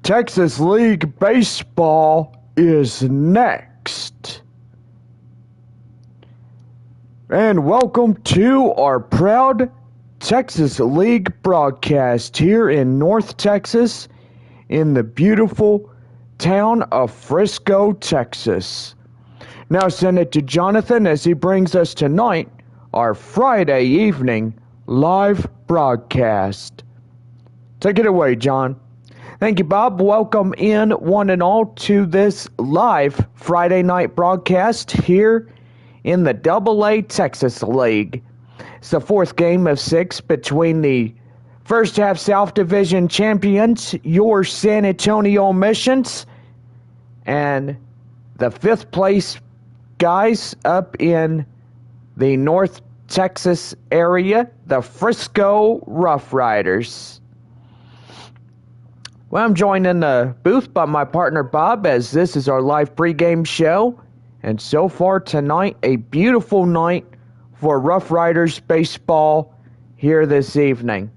Texas League Baseball is next. And welcome to our proud Texas League broadcast here in North Texas in the beautiful town of Frisco, Texas. Now send it to Jonathan as he brings us tonight our Friday evening live broadcast. Take it away, John. Thank you, Bob. Welcome in one and all to this live Friday night broadcast here in the AA Texas League. It's the fourth game of 6 between the first half South Division champions, your San Antonio Missions, and the fifth place guys up in the North Texas area, the Frisco RoughRiders. Well, I'm joined in the booth by my partner Bob as this is our live pregame show. And so far tonight, a beautiful night for RoughRiders baseball here this evening.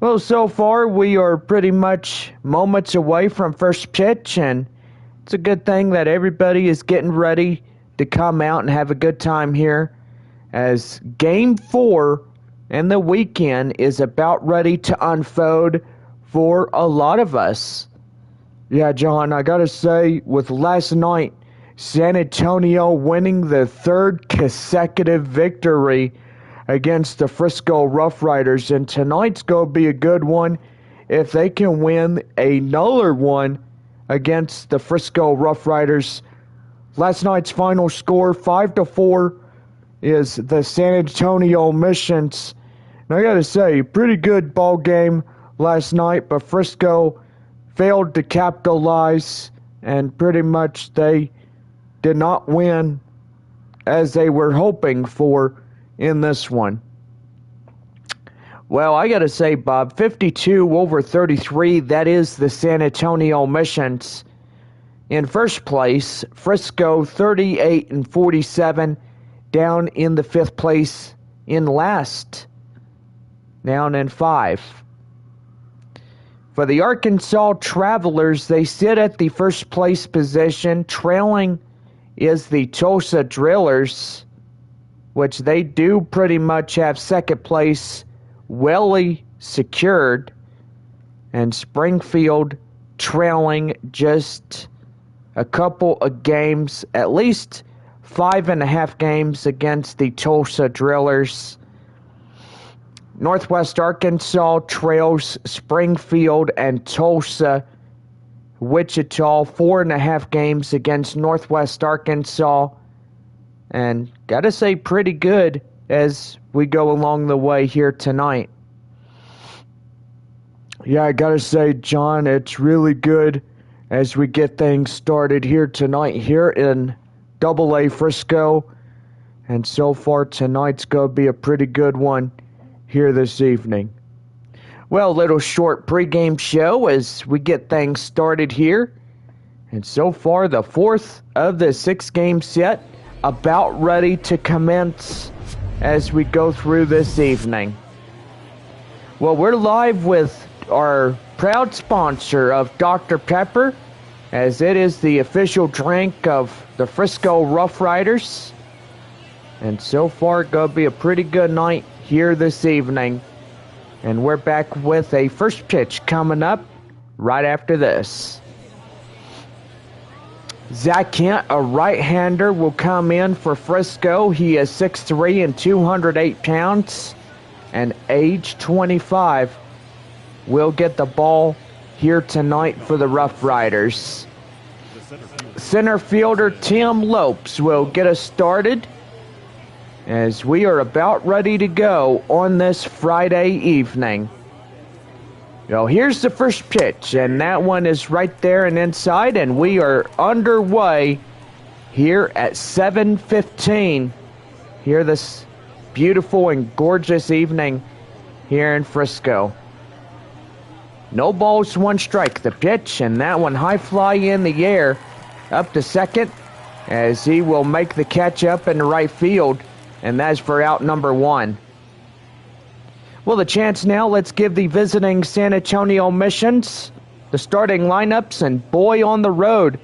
Well, so far we are pretty much moments away from first pitch, and it's a good thing that everybody is getting ready to come out and have a good time here as Game 4 in the weekend is about ready to unfold for a lot of us. Yeah, John, I gotta say, with last night, San Antonio winning the third consecutive victory against the Frisco RoughRiders, and tonight's gonna be a good one if they can win another one against the Frisco RoughRiders. Last night's final score, 5-4, is the San Antonio Missions. And I gotta say, pretty good ball game last night, but Frisco failed to capitalize, and pretty much they did not win as they were hoping for in this one. Well, I gotta say, Bob, 52-33, that is the San Antonio Missions. In first place, Frisco 38-47, down in the fifth place in last, down in 5. For the Arkansas Travelers, they sit at the first place position. Trailing is the Tulsa Drillers, which they do pretty much have second place well secured. And Springfield trailing just a couple of games, at least 5.5 games against the Tulsa Drillers. Northwest Arkansas trails Springfield and Tulsa. Wichita, 4.5 games against Northwest Arkansas. And gotta say, pretty good as we go along the way here tonight. Yeah, I gotta say, John, it's really good as we get things started here tonight here in AA Frisco. And so far tonight's gonna be a pretty good one here this evening. Well, a little short pregame show as we get things started here. And so far, the fourth of the 6-game set about ready to commence as we go through this evening. Well, we're live with our proud sponsor of Dr. Pepper, as it is the official drink of the Frisco RoughRiders. And so far, gonna be a pretty good night here this evening. And we're back with a first pitch coming up right after this. Zach Kent, a right-hander, will come in for Frisco. He is 6'3" and 208 pounds and age 25. Will get the ball here tonight for the RoughRiders. Center fielder Tim Lopes will get us started as we are about ready to go on this Friday evening. Now, here's the first pitch, and that one is right there and inside, and we are underway here at 7:15 here this beautiful and gorgeous evening here in Frisco. No balls, 1 strike. The pitch, and that one high fly in the air up to second as he will make the catch up in the right field. And that's for out number 1. Well, the chance now, let's give the visiting San Antonio Missions the starting lineups, and boy, on the road,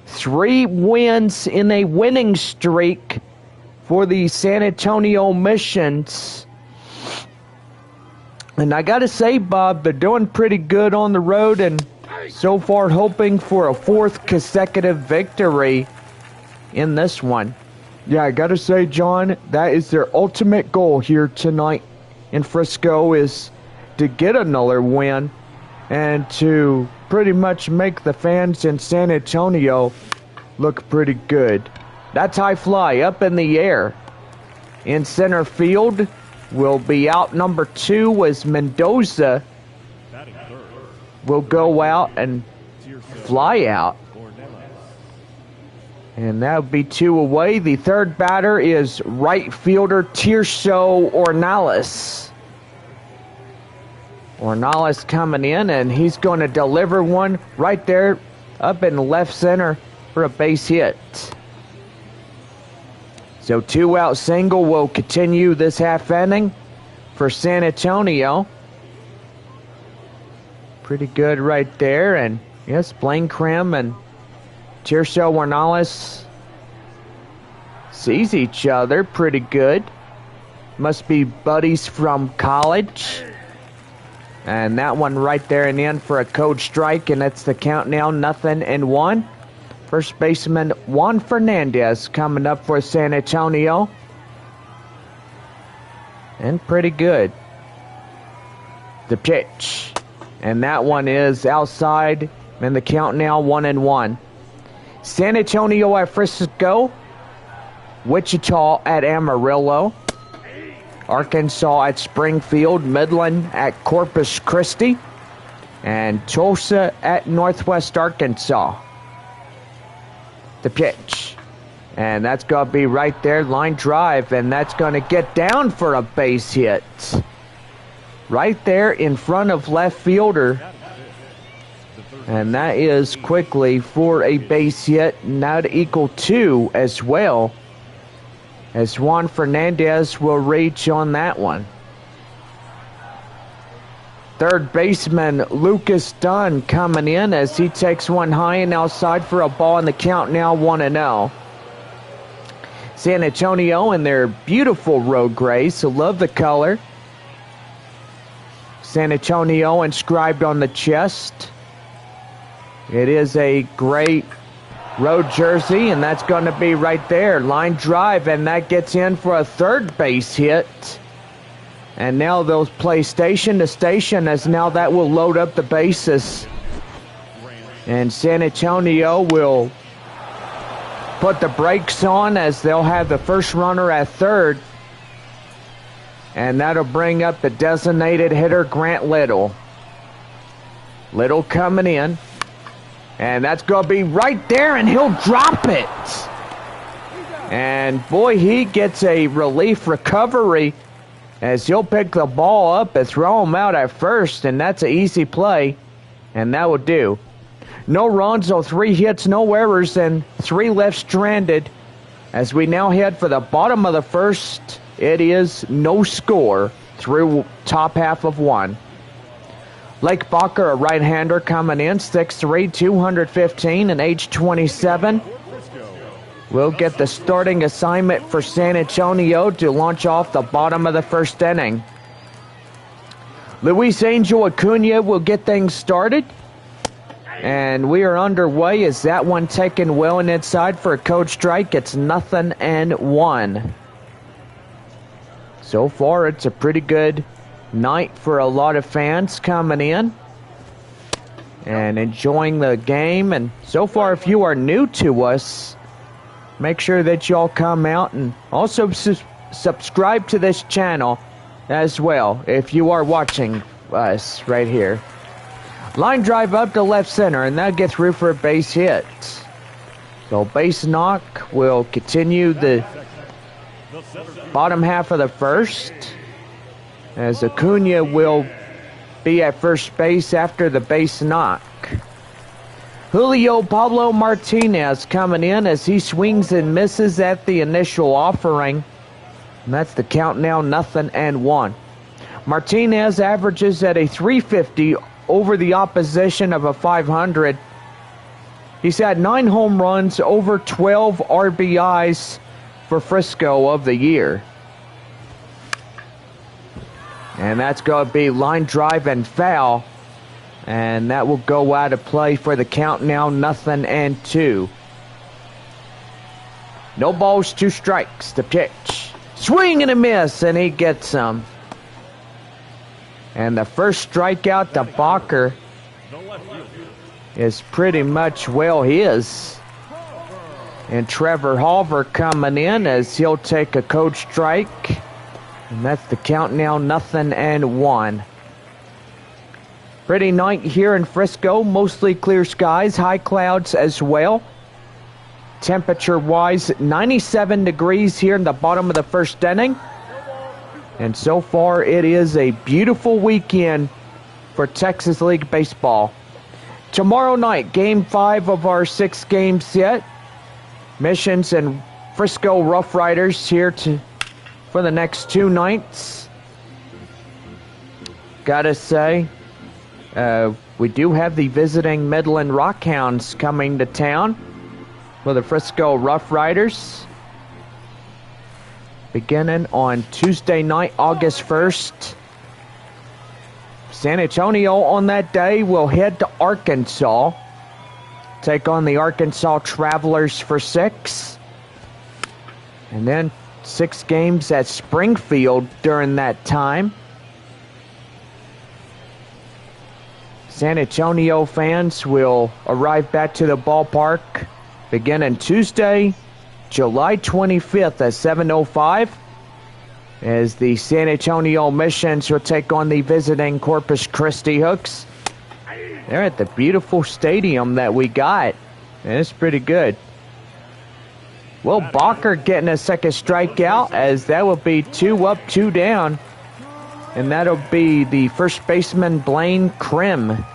3 wins in a winning streak for the San Antonio Missions. And I gotta say, Bob, they're doing pretty good on the road, and so far hoping for a 4th consecutive victory in this one. Yeah, I gotta say, John, that is their ultimate goal here tonight in Frisco, is to get another win and to pretty much make the fans in San Antonio look pretty good. That's high fly up in the air. In center field will be out number 2 as Mendoza will go out and fly out. And that would be 2 away. The third batter is right fielder Tirso Ornelas. Ornelas coming in, and he's going to deliver one right there up in left center for a base hit. So 2-out single will continue this half inning for San Antonio. Pretty good right there. And yes, Blaine Krim and Tirso Ornelas sees each other pretty good. Must be buddies from college. And that one right there and in for a code strike, and that's the count now, 0-1. First baseman Juan Fernandez coming up for San Antonio. And pretty good. The pitch. And that one is outside, and the count now 1-1. San Antonio at Frisco. Wichita at Amarillo. Arkansas at Springfield. Midland at Corpus Christi. And Tulsa at Northwest Arkansas. The pitch. And that's going to be right there, line drive, and that's going to get down for a base hit. Right there in front of left fielder. And that is quickly for a base hit, now to equal 2 as well, as Juan Fernandez will reach on that one. Third baseman Lucas Dunn coming in as he takes one high and outside for a ball, and the count now 1-0. San Antonio in their beautiful road grays, so love the color. San Antonio inscribed on the chest. It is a great road jersey, and that's going to be right there. Line drive, and that gets in for a third base hit. And now they'll play station to station, as now that will load up the bases. And San Antonio will put the brakes on as they'll have the first runner at third. And that'll bring up the designated hitter, Grant Little. Little coming in. And that's going to be right there, and he'll drop it. And boy, he gets a relief recovery as he'll pick the ball up and throw him out at first, and that's an easy play, and that will do. No runs, so 3 hits, no errors, and 3 left stranded. As we now head for the bottom of the first, it is no score through top half of 1. Lake Bacher, a right-hander coming in, 6'3", 215, and age 27. Will get the starting assignment for San Antonio to launch off the bottom of the first inning. Luis Angel Acuna will get things started. And we are underway as that one taken well and inside for a code strike. It's 0-1. So far, it's a pretty good night for a lot of fans coming in and enjoying the game. And so far, if you are new to us, make sure that y'all come out and also subscribe to this channel as well if you are watching us right here. Line drive up to left center, and that gets through for a base hit. So base knock will continue the bottom half of the first, as Acuna will be at first base after the base knock. Julio Pablo Martinez coming in as he swings and misses at the initial offering. And that's the count now, 0-1. Martinez averages at a .350 over the opposition of a 500. He's had 9 home runs, over 12 RBIs for Frisco of the year. And that's going to be line drive and foul. And that will go out of play for the count now, 0-2. No balls, 2 strikes. The pitch. Swing and a miss, and he gets them. And the first strikeout to Bacher is pretty much, well, his. And Trevor Halver coming in as he'll take a code strike. And that's the count now, 0-1. Pretty night here in Frisco. Mostly clear skies, high clouds as well. Temperature-wise, 97 degrees here in the bottom of the first inning. And so far, it is a beautiful weekend for Texas League Baseball. Tomorrow night, Game 5 of our 6-game set. Missions and Frisco RoughRiders here for the next 2 nights. Gotta say, we do have the visiting Midland Rockhounds coming to town for the Frisco RoughRiders. Beginning on Tuesday night, August 1st. San Antonio on that day will head to Arkansas. Take on the Arkansas Travelers for 6. And then 6 games at Springfield during that time. San Antonio fans will arrive back to the ballpark beginning Tuesday, July 25th at 7:05, as the San Antonio Missions will take on the visiting Corpus Christi Hooks. They're at the beautiful stadium that we got, and it's pretty good. Will Bacher getting a second strikeout, as that will be 2 up, 2 down, and that'll be the first baseman Blaine Krim.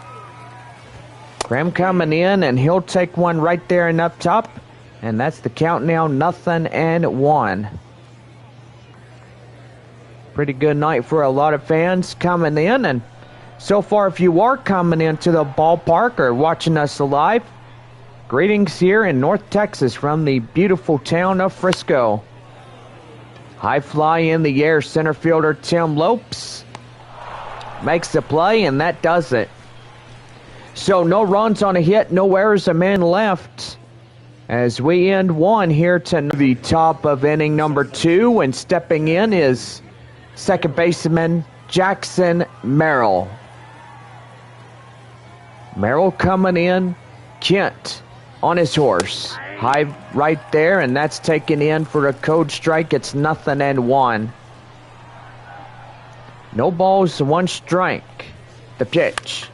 Krim coming in, and he'll take one right there and up top. And that's the count now, 0-1. Pretty good night for a lot of fans coming in. And so far, if you are coming into the ballpark or watching us live, greetings here in North Texas from the beautiful town of Frisco. High fly in the air, center fielder Tim Lopes makes the play, and that does it. So no runs on a hit, no errors, a man left. As we end 1 here to the top of inning number 2, and stepping in is second baseman Jackson Merrill. Merrill coming in, Kent on his horse. High right there, and that's taken in for a code strike. It's 0-1. No balls, 1 strike. The pitch.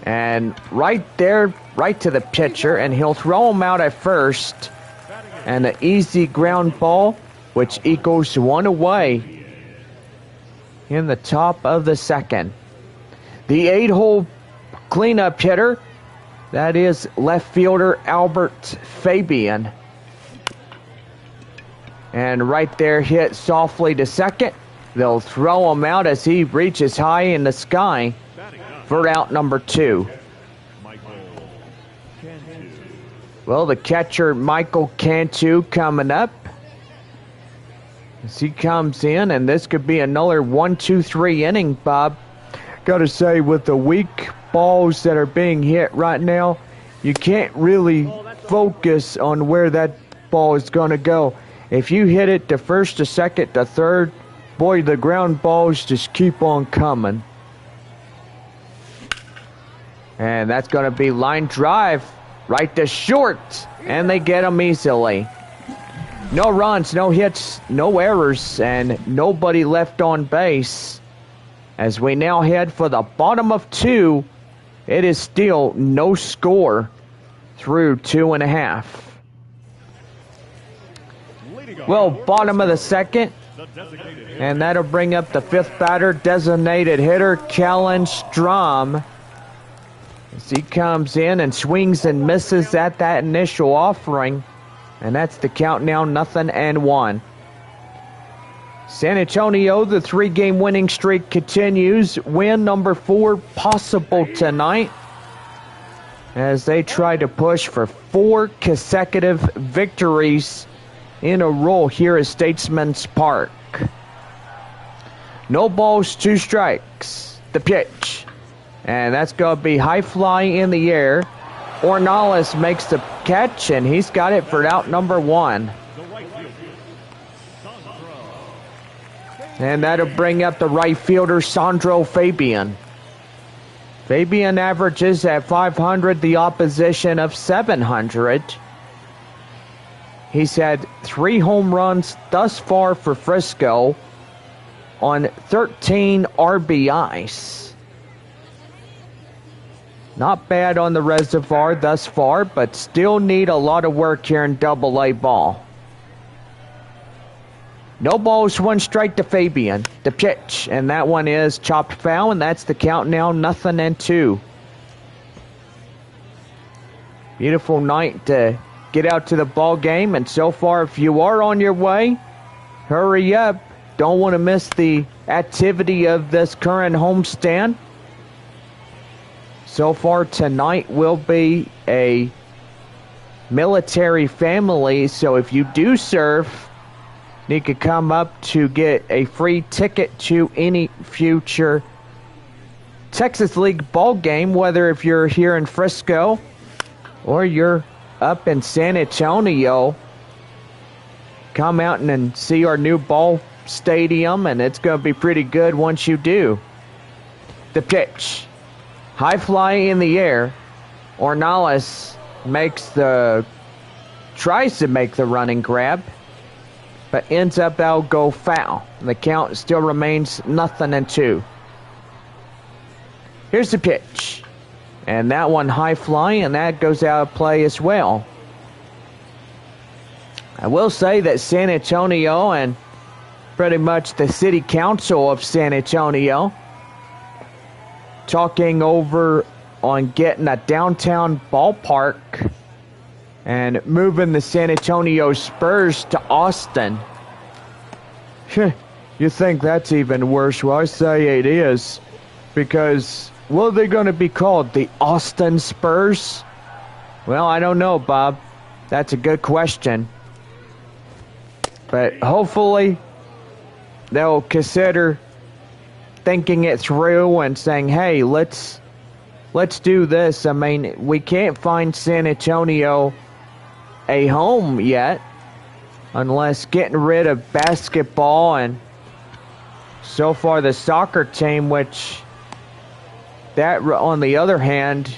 And right there, right to the pitcher, and he'll throw him out at first. And an easy ground ball, which equals 1 away in the top of the second. The 8-hole cleanup hitter, that is left fielder Albert Fabian. And right there, hit softly to second. They'll throw him out as he reaches high in the sky for out number 2. Well, the catcher, Michael Cantu, coming up as he comes in, and this could be another 1-2-3 inning, Bob. Got to say, with the weak balls that are being hit right now, you can't really focus on where that ball is going to go. If you hit it to first, to second, to third, boy, the ground balls just keep on coming. And that's going to be line drive right to short. And they get them easily. No runs, no hits, no errors, and nobody left on base. As we now head for the bottom of 2, it is still no score through 2.5. Well, bottom of the second. And that'll bring up the 5th batter, designated hitter, Kellen Strom. As he comes in and swings and misses at that initial offering. And that's the count now, 0-1. San Antonio, the 3-game winning streak continues. Win number 4 possible tonight as they try to push for 4 consecutive victories in a row here at Statesman's Park. No balls, 2 strikes. The pitch. And that's going to be high fly in the air. Ornelas makes the catch, and he's got it for out number 1. And that'll bring up the right fielder, Sandro Fabian. Fabian averages at 500, the opposition of 700. He's had 3 home runs thus far for Frisco on 13 RBIs. Not bad on the reservoir thus far, but still need a lot of work here in Double-A ball. No balls, 1 strike to Fabian. The pitch, and that one is chopped foul, and that's the count now, 0-2. Beautiful night to get out to the ball game, and so far, if you are on your way, hurry up. Don't want to miss the activity of this current homestand. So far tonight will be a military family, so if you do serve, you could come up to get a free ticket to any future Texas League ball game, whether if you're here in Frisco or you're up in San Antonio. Come out and see our new ball stadium, and it's going to be pretty good once you do. The pitch. High fly in the air. Ornelas tries to make the running grab, but ends up that'll go foul. The count still remains 0-2. Here's the pitch. And that one high fly, and that goes out of play as well. I will say that San Antonio and pretty much the city council of San Antonio talking over on getting a downtown ballpark and moving the San Antonio Spurs to Austin. You think that's even worse? Well, I say it is. Because what are they going to be called? The Austin Spurs? Well, I don't know, Bob. That's a good question. But hopefully they'll consider thinking it through and saying, hey, let's do this. I mean, we can't find San Antonio a home yet unless getting rid of basketball, and so far the soccer team, which that on the other hand,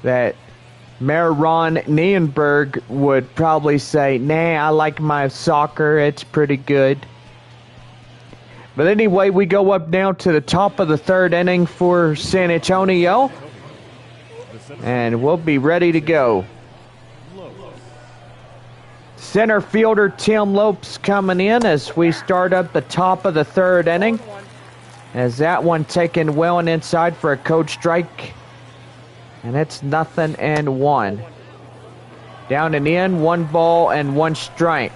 that Mayor Ron Nienberg would probably say, nah, I like my soccer, it's pretty good. But anyway, we go up now to the top of the 3rd inning for San Antonio, and we'll be ready to go. Center fielder Tim Lopes coming in as we start up the top of the 3rd inning. As that one taken well and inside for a code strike. And it's 0-1. Down and in, 1 ball and 1 strike.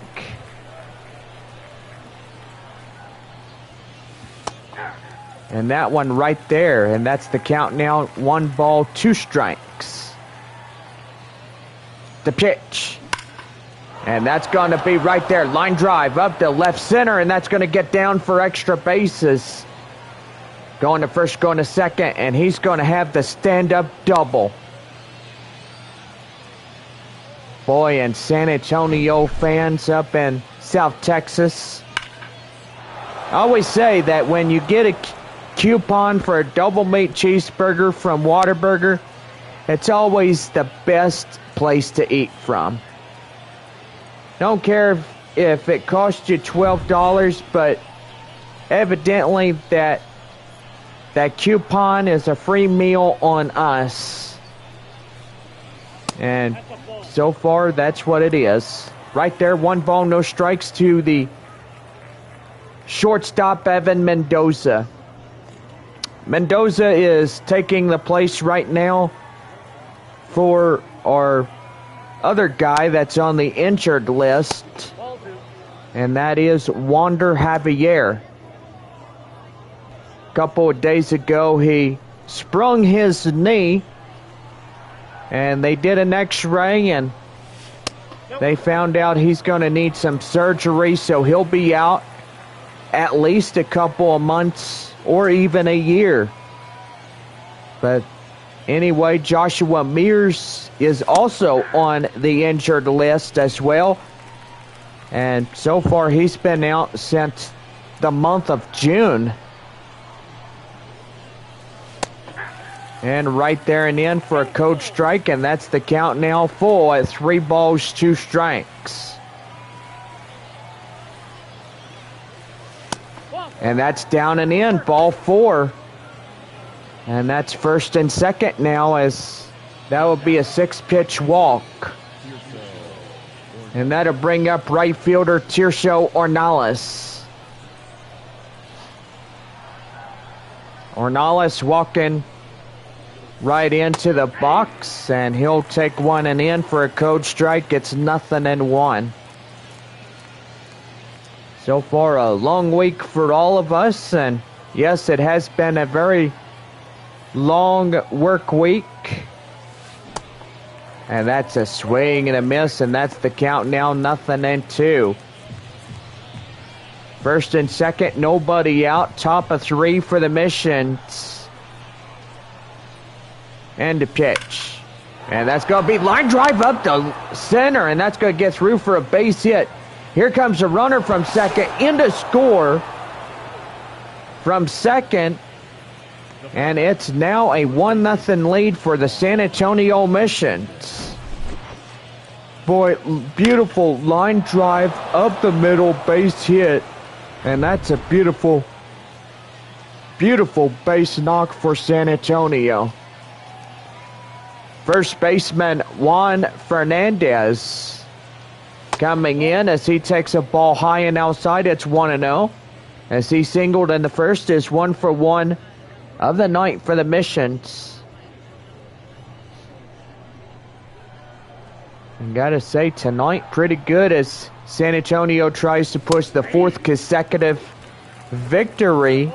And that one right there, and that's the count now, 1 ball, 2 strikes. The pitch. And that's going to be right there. Line drive up to left center, and that's going to get down for extra bases. Going to first, going to second, and he's going to have the stand-up double. Boy, and San Antonio fans up in South Texas, I always say that when you get a coupon for a double meat cheeseburger from Whataburger, it's always the best place to eat from. Don't care if it costs you $12, but evidently that coupon is a free meal on us. And so far, that's what it is. Right there, 1 ball, no strikes to the shortstop, Evan Mendoza. Mendoza is taking the place right now for our other guy that's on the injured list. and that is Wander Javier. A couple of days ago, he sprung his knee, and they did an x-ray, and they found out he's going to need some surgery, so he'll be out at least a couple of months or even a year. But anyway, Joshua Mears is also on the injured list as well. And so far, he's been out since the month of June. And right there and in for a code strike, and that's the count now full at 3 balls, 2 strikes. And that's down and in, ball 4. And that's first and second now, as that would be a 6-pitch walk. And that'll bring up right fielder Tirso Ornelas. Ornelas walking right into the box, and he'll take one and in for a code strike. It's 0-1. So far, a long week for all of us, and yes, it has been a very long work week. And that's a swing and a miss, and that's the count now, 0-2. First and second, nobody out. Top of 3 for the Missions. And the pitch. And that's going to be line drive up the center, and that's going to get through for a base hit. Here comes a runner from second in to score from second. And it's now a 1-0 lead for the San Antonio Missions. Boy, beautiful line drive up the middle, base hit. And that's a beautiful, beautiful base knock for San Antonio. First baseman Juan Fernandez coming in as he takes a ball high and outside. It's 1-0. As he singled in the first, is 1 for 1 of the night for the Missions. And gotta say, tonight pretty good as San Antonio tries to push the 4th consecutive victory,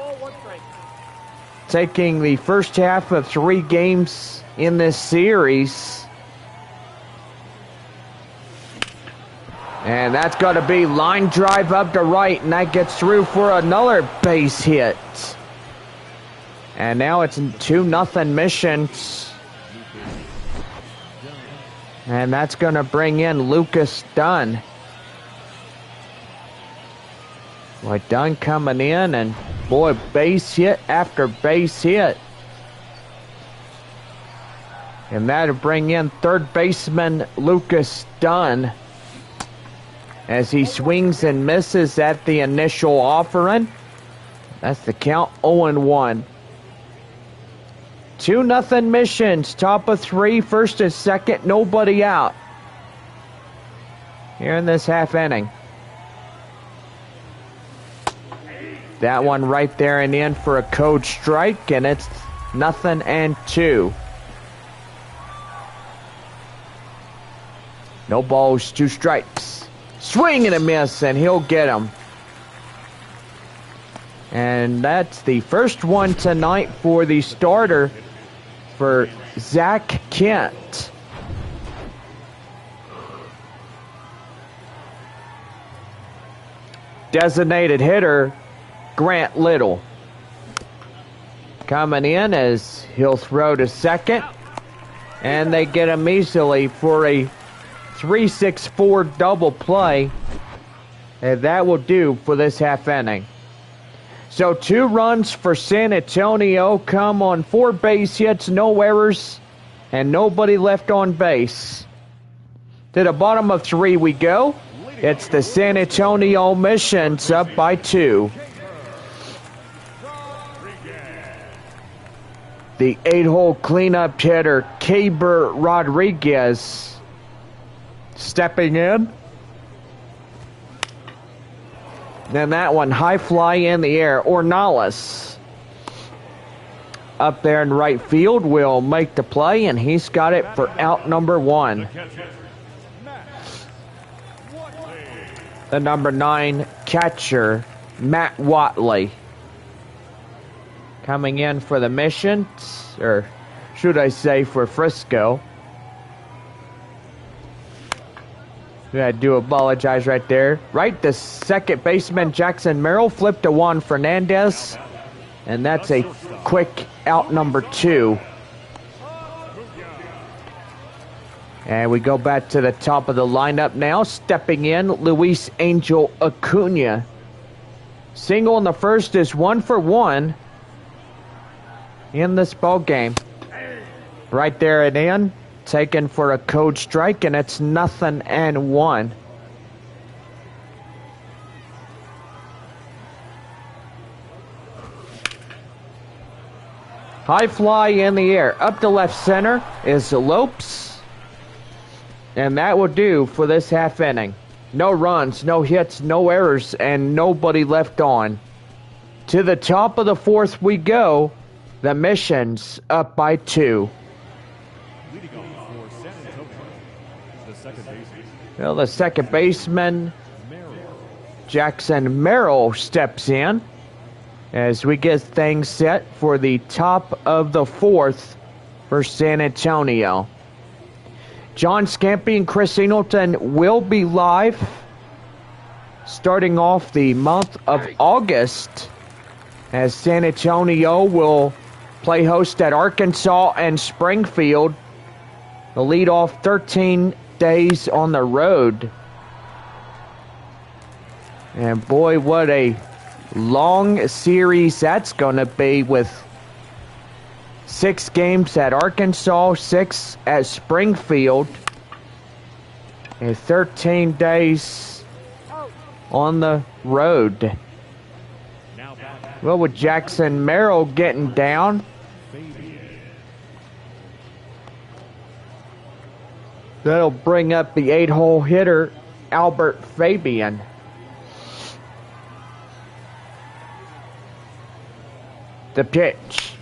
taking the first half of 3 games in this series. And that's got to be line drive up to right, and that gets through for another base hit. And now it's 2-0 Missions. And that's going to bring in Lucas Dunn. Boy, Dunn coming in, and boy, base hit after base hit. And that'll bring in third baseman Lucas Dunn as he swings and misses at the initial offering. That's the count, 0-1. 2-0 Missions, top of 3, first and second, nobody out here in this half inning. That one right there and in for a code strike, and it's 0-2. No balls, 2 strikes. Swing and a miss, and he'll get him. And that's the first one tonight for the starter for Zach Kent. Designated hitter Grant Little coming in as he'll throw to second, and they get him easily for a 3-6-4 double play, and that will do for this half inning. So 2 runs for San Antonio come on 4 base hits, no errors, and nobody left on base. To the bottom of 3 we go. It's the San Antonio Missions up by 2. The 8-hole cleanup hitter, Caber Rodriguez, stepping in. Then that one, high fly in the air. Ornelas up there in right field will make the play, and he's got it for out number 1. the number 9 catcher, Matt Watley. Coming in for the Missions, or should I say for Frisco. I do apologize right there. Right, the second baseman, Jackson Merrill, flipped to Juan Fernandez. And that's a quick out number 2. And we go back to the top of the lineup now. Stepping in, Luis Angel Acuna. Single in the first is 1 for 1 in this ball game. Right there and in. Taken for a code strike, and it's 0-1. High fly in the air. Up to left center is Lopes. And that will do for this half inning. No runs, no hits, no errors, and nobody left on. To the top of the 4th we go. The Missions up by 2. Well, the second baseman, Jackson Merrill, steps in as we get things set for the top of the 4th for San Antonio. John Scampy and Chris Singleton will be live starting off the month of August as San Antonio will play host at Arkansas and Springfield. The leadoff 13 days on the road. And boy, what a long series that's going to be, with 6 games at Arkansas, 6 at Springfield, and 13 days on the road. Well, with Jackson Merrill getting down, that'll bring up the 8-hole hitter, Albert Fabian. The pitch.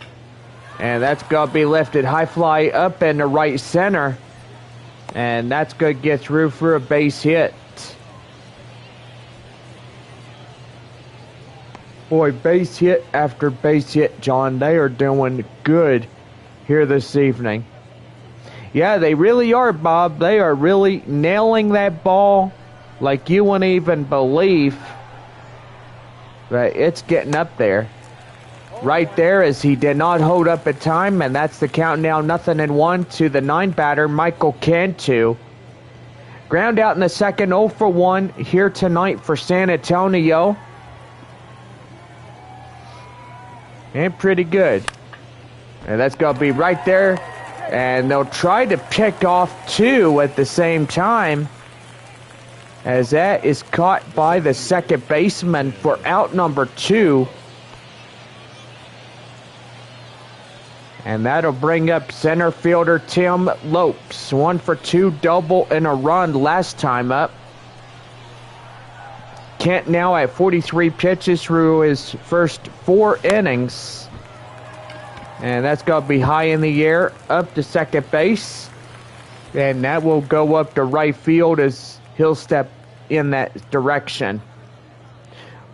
And that's going to be lifted high fly up in the right center. And that's going to get through for a base hit. Boy, base hit after base hit, John. They are doing good here this evening. Yeah, they really are, Bob. They are really nailing that ball like you wouldn't even believe. But it's getting up there. Right there, as he did not hold up at time, and that's the count now, 0-1 to the 9 batter, Michael Cantu. Ground out in the second, 0 for 1 here tonight for San Antonio. And pretty good. And that's going to be right there. And they'll try to pick off 2 at the same time, as that is caught by the second baseman for out number 2. And that'll bring up center fielder Tim Lopes. 1 for 2 double and a run last time up. Kent now at 43 pitches through his first 4 innings. And that's going to be high in the air up to second base. And that will go up to right field as he'll step in that direction.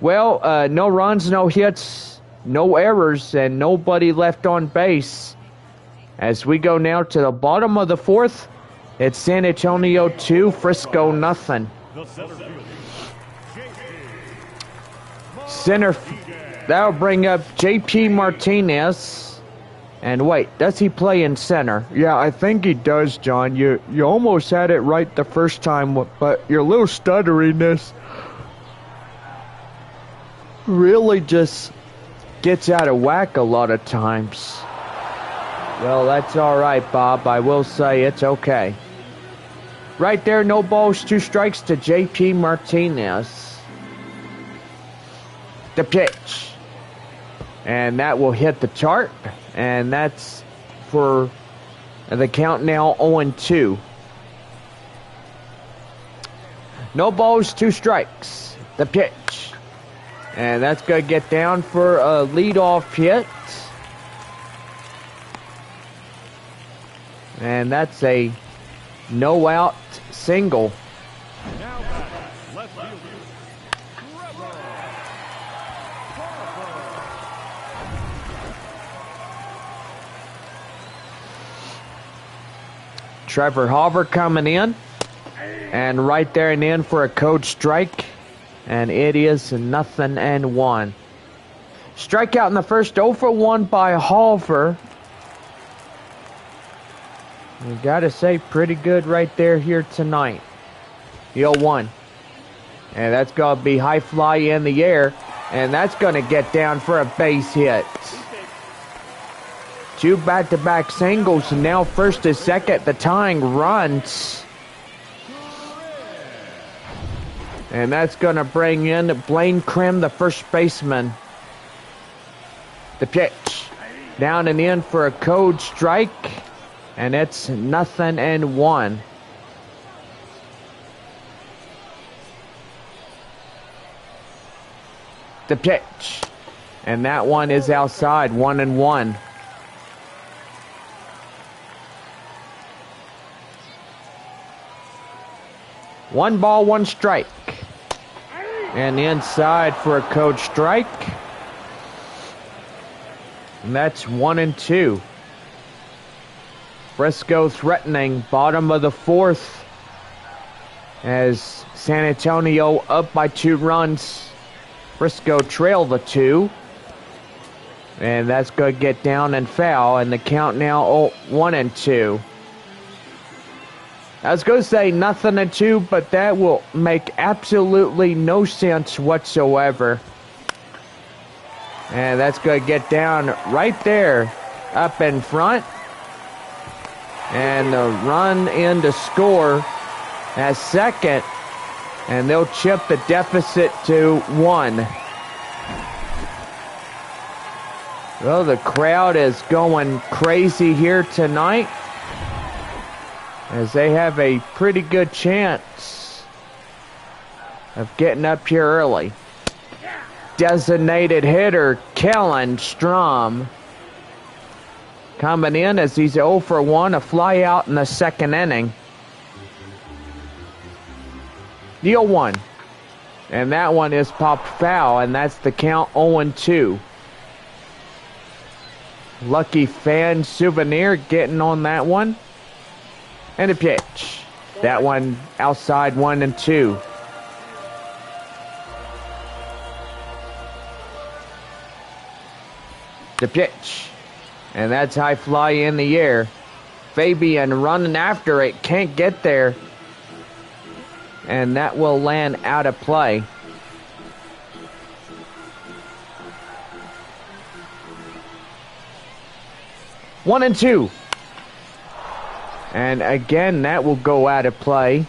Well, no runs, no hits, no errors, and nobody left on base. As we go now to the bottom of the 4th, it's San Antonio 2, Frisco nothing. Center, that'll bring up J.P. Martinez. And wait, does he play in center? Yeah, I think he does, John. You almost had it right the first time, but your little stutteriness really just gets out of whack a lot of times. Well, that's all right, Bob. I will say it's okay. Right there, no balls, 2 strikes to J.P. Martinez. The pitch. And that will hit the chart. And that's for the count now 0-2. No balls, 2 strikes. The pitch. And that's going to get down for a leadoff hit. And that's a no-out single. Trevor Hauver coming in. And right there and in for a code strike. And it is 0-1. Strikeout in the first, 0 for 1 by Hauver. You gotta say, pretty good right there here tonight. The 0-1. And that's gonna be high fly in the air. And that's gonna get down for a base hit. 2 back-to-back singles, and now first to second, the tying runs. And that's gonna bring in Blaine Krim, the first baseman. The pitch. Down and in for a code strike. And it's 0-1. The pitch. And that one is outside, 1-1. One ball, one strike. And inside for a code strike. And that's 1-2. Frisco threatening, bottom of the fourth. As San Antonio up by 2 runs. Frisco trail the 2. And that's going to get down and foul. And the count now 1-2. I was going to say 0-2, but that will make absolutely no sense whatsoever. And that's going to get down right there, up in front. And the run in to score at second. And they'll chip the deficit to 1. Well, the crowd is going crazy here tonight, as they have a pretty good chance of getting up here early. Designated hitter Kellen Strom coming in as he's 0 for 1, a fly out in the second inning. The 0-1. And that one is popped foul, and that's the count 0-2. Lucky fan souvenir getting on that one. And a pitch. That one outside, 1-2. The pitch. And that's high fly in the air. Fabian running after it. Can't get there. And that will land out of play. One and two. And again, that will go out of play.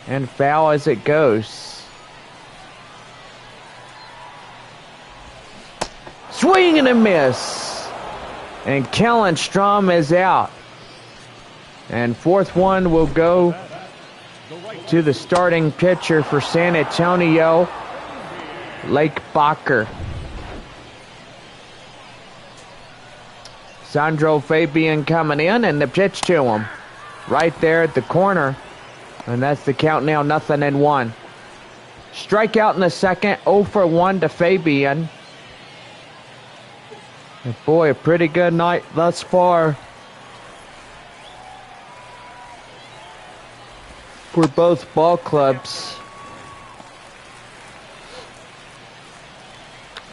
And foul as it goes. Swing and a miss. And Kellen Strom is out. And fourth one will go to the starting pitcher for San Antonio, Lake Bacher. Sandro Fabian coming in, and the pitch to him. Right there at the corner. And that's the count now, 0-1. Strikeout in the second, 0 for 1 to Fabian. And boy, a pretty good night thus far for both ball clubs.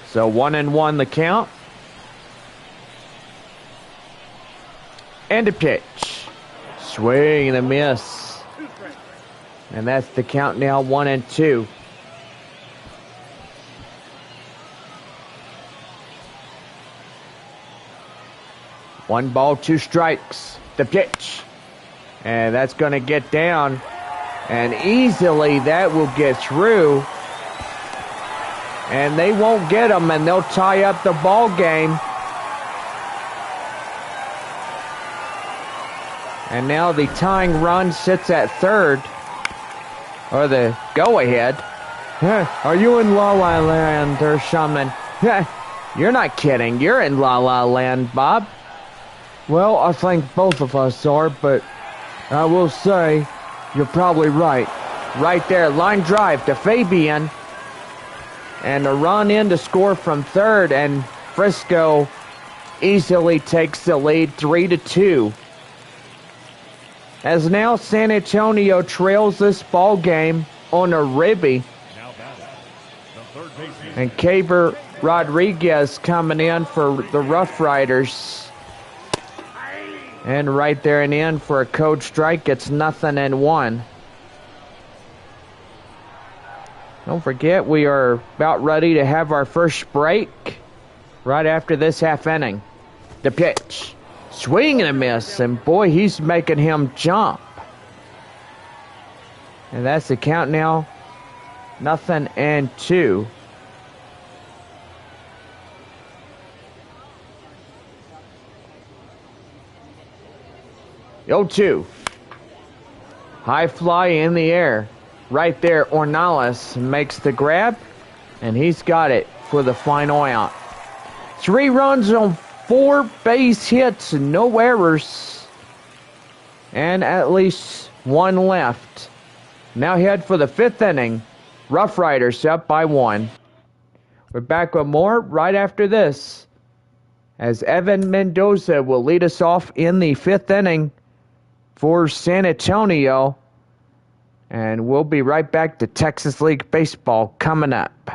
So 1-1 the count. And a pitch. Swing and a miss. And that's the count now, 1-2. One ball, two strikes. The pitch. And that's going to get down. And easily that will get through. And they won't get them, and they'll tie up the ball game. And now the tying run sits at third. Or the go-ahead. Are you in La La Land or something? You're not kidding. You're in La La Land, Bob. Well, I think both of us are, but I will say you're probably right. Right there, line drive to Fabian. And a run in to score from third, and Frisco easily takes the lead 3-2. As now San Antonio trails this ball game on a ribby. And Caber Rodriguez coming in for the RoughRiders. And right there and in for a code strike. It's 0-1. Don't forget, we are about ready to have our first break right after this half inning. The pitch. Swing and a miss. And boy, he's making him jump. And that's the count now. 0-2. 0-2. High fly in the air. Right there, Ornelas makes the grab, and he's got it for the final out. 3 runs on 4 base hits, no errors, and at least 1 left. Now head for the 5th inning. RoughRiders up by 1. We're back with more right after this, as Evan Mendoza will lead us off in the 5th inning for San Antonio. And we'll be right back to Texas League Baseball coming up.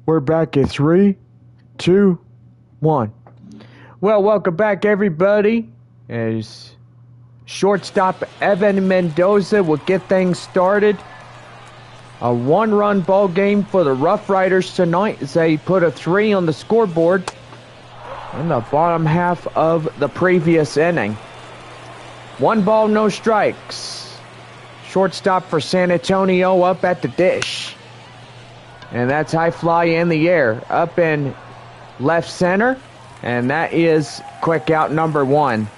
We're back at 3, 2, 1. Well, welcome back, everybody. As shortstop Evan Mendoza will get things started. A 1-run ball game for the RoughRiders tonight as they put a 3 on the scoreboard in the bottom half of the previous inning. 1 ball, no strikes. Shortstop for San Antonio up at the dish. And that's high fly in the air, up in left center. And that is quick out number 1.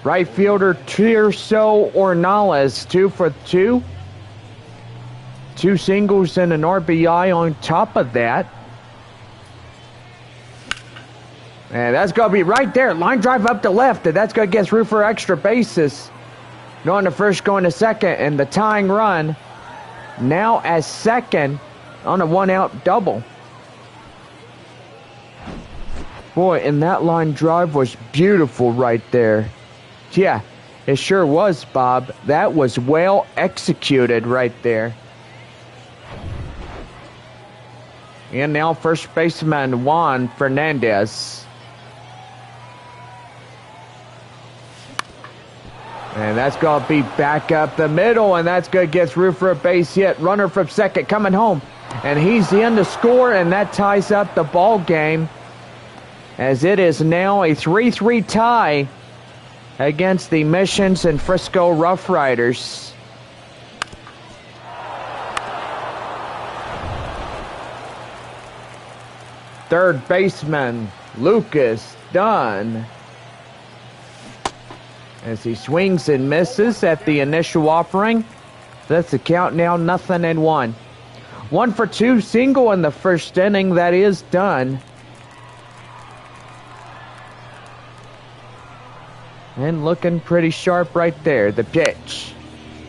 Right fielder Tirso Ornales, 2 for 2. 2 singles and an RBI on top of that. And that's going to be right there. Line drive up to left. And that's going to get through for extra bases. Going to first, going to second. And the tying run now as second on a 1-out double. Boy, and that line drive was beautiful right there. Yeah, it sure was, Bob. That was well executed right there. And now first baseman Juan Fernandez. And that's going to be back up the middle, and that's going to get through for a base hit. Runner from second coming home, and he's in to score, and that ties up the ball game, as it is now a 3-3 tie against the Missions and Frisco RoughRiders. Third baseman Lucas Dunn, as he swings and misses at the initial offering. That's the count now, 0-1. 1 for 2 single in the first inning. That is done. And looking pretty sharp right there, the pitch.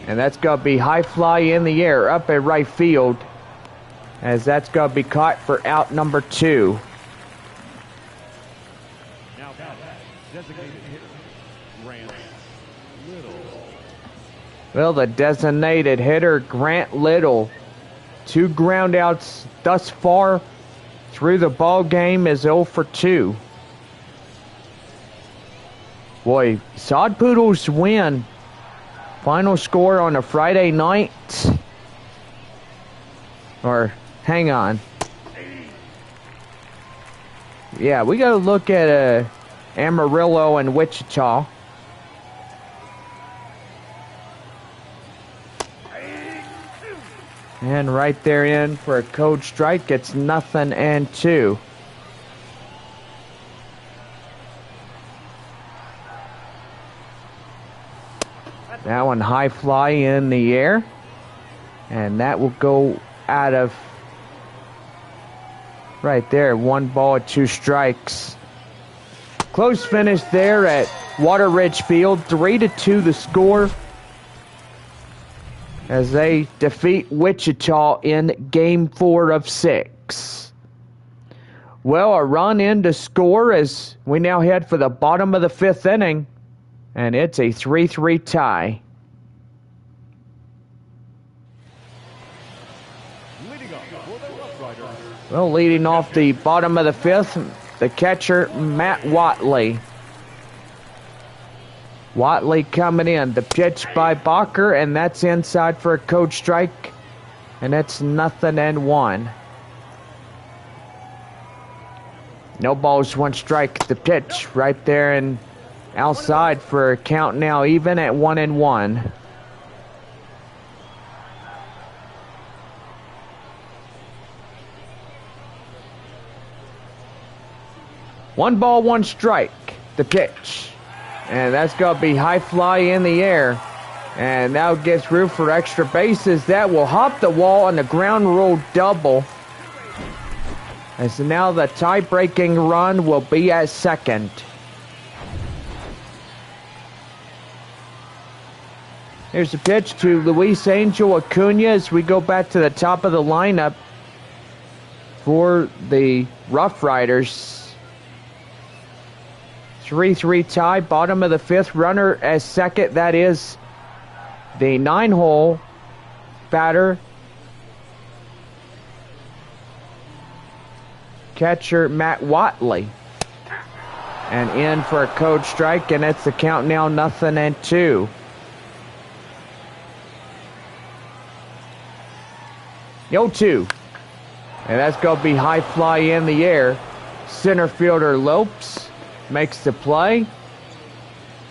And that's going to be high fly in the air up at right field, as that's going to be caught for out number 2. Now designated hitter, Grant Little. Well, the designated hitter, Grant Little, 2 groundouts thus far through the ball game, is 0 for 2. Boy, Sod Poodles win. Final score on a Friday night. Or, hang on. Yeah, we got to look at Amarillo and Wichita. And right there in for a code strike. It's 0-2. That one high fly in the air. And that will go out of right there. 1 ball, 2 strikes. Close finish there at Water Ridge Field. 3-2 the score, as they defeat Wichita in Game 4 of 6. Well, a run in to score as we now head for the bottom of the 5th inning. And it's a 3-3 tie. Well, leading off the bottom of the 5th, the catcher, Matt Watley. Watley coming in. The pitch by Bacher, and that's inside for a code strike. And it's 0-1. No balls, 1 strike. The pitch right there and outside for a count now even at 1-1. One ball, 1 strike. The pitch. And that's going to be high fly in the air. And now gets through for extra bases. That will hop the wall on the ground rule double. And so now the tie-breaking run will be at second. Here's the pitch to Luis Angel Acuna as we go back to the top of the lineup for the RoughRiders. 3-3 tie, bottom of the 5th. Runner as second. That is the 9-hole batter, catcher Matt Watley. And in for a code strike, and it's the count now 0-2. Yo, 2. And that's going to be high fly in the air. Center fielder Lopes makes the play.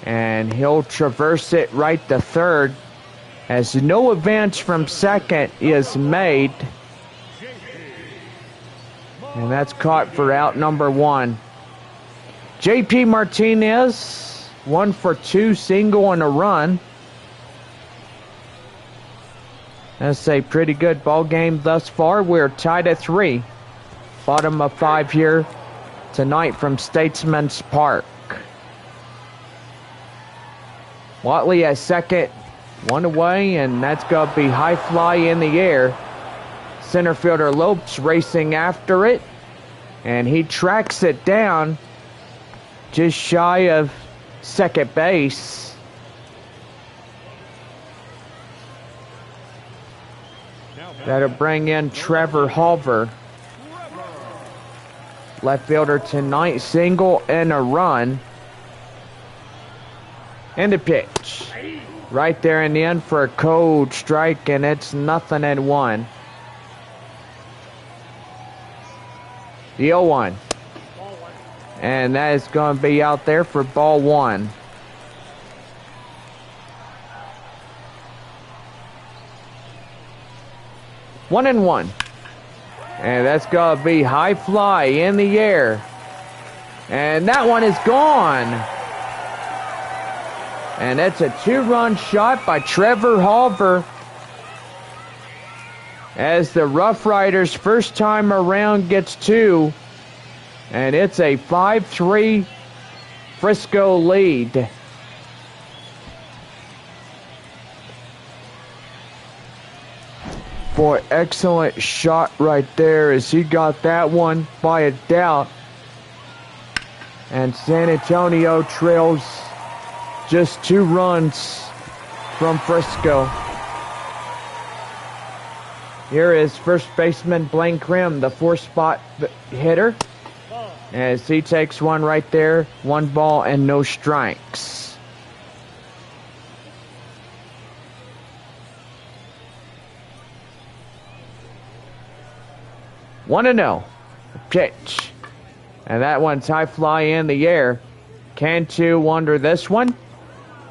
And he'll traverse it right to third, as no advance from second is made. And that's caught for out number 1. JP Martinez 1 for 2 single and a run. That's a pretty good ball game thus far. We're tied at 3. Bottom of 5 here tonight from Statesman's Park. Watley at second, 1 away, and that's going to be high fly in the air. Center fielder Lopes racing after it, and he tracks it down just shy of second base. That'll bring in Trevor Halver. Left fielder tonight, single and a run. And a pitch. Right there in the end for a cold strike, and it's 0-1. The 0-1. And that is going to be out there for ball 1. One and one. And that's going to be high fly in the air. And that one is gone. And that's a 2-run shot by Trevor Halver. As the RoughRiders first time around gets 2. And it's a 5-3 Frisco lead. Boy, excellent shot right there as he got that one by a doubt. And San Antonio trails just 2 runs from Frisco. Here is first baseman Blaine Krim, the 4-spot hitter, as he takes one right there. 1 ball and no strikes. One and 0. Pitch. And that one's high fly in the air. Cantu under this one.